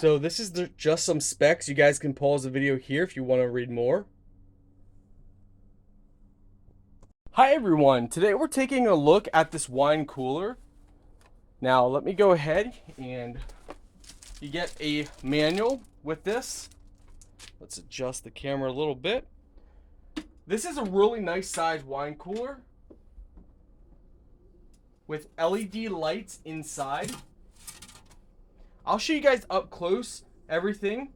So this is just some specs. You guys can pause the video here if you want to read more. Hi everyone, today we're taking a look at this wine cooler. Now let me go ahead and you get a manual with this. Let's adjust the camera a little bit. This is a really nice size wine cooler with LED lights inside. I'll show you guys up close everything.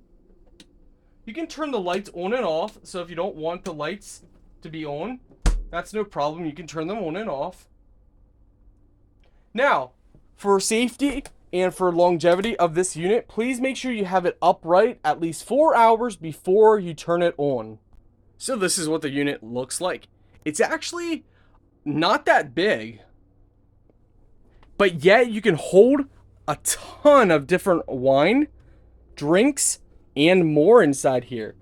You can turn the lights on and off, so if you don't want the lights to be on, that's no problem. You can turn them on and off. Now, for safety and for longevity of this unit, please make sure you have it upright at least 4 hours before you turn it on. So this is what the unit looks like. It's actually not that big, but yet you can hold a ton of different wine, drinks, and more inside here.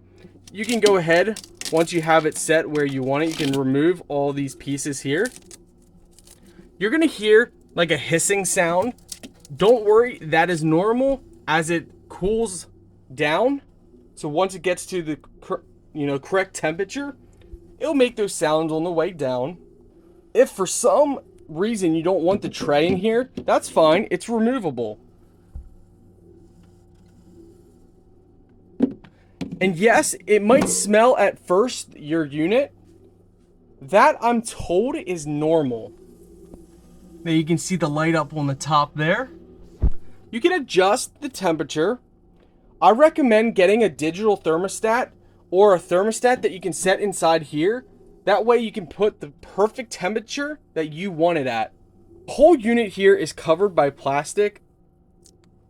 You can go ahead, once you have it set where you want it, you can remove all these pieces here. You're gonna hear like a hissing sound. Don't worry, that is normal as it cools down. So once it gets to the correct temperature, it'll make those sounds on the way down. If for some reason you don't want the tray in here, that's fine, it's removable. And yes, it might smell at first, your unit. That, I'm told, is normal. Now you can see the light up on the top there. You can adjust the temperature. I recommend getting a digital thermostat or a thermostat that you can set inside here. That way you can put the perfect temperature that you want it at. The whole unit here is covered by plastic.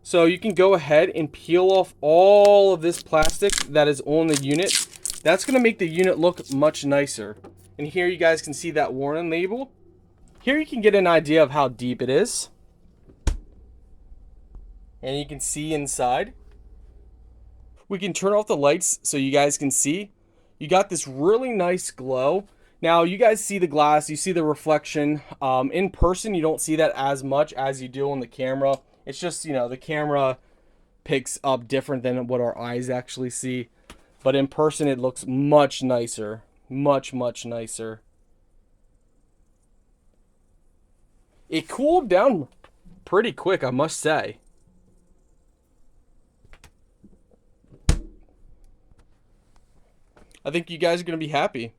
So you can go ahead and peel off all of this plastic that is on the unit. That's going to make the unit look much nicer. And here you guys can see that warning label. Here you can get an idea of how deep it is. And you can see inside. We can turn off the lights so you guys can see. You got this really nice glow. Now you guys see the glass, you see the reflection. In person you don't see that as much as you do on the camera. It's just, the camera picks up different than what our eyes actually see. But in person it looks much nicer. Much, much nicer. It cooled down pretty quick, I must say. I think you guys are going to be happy.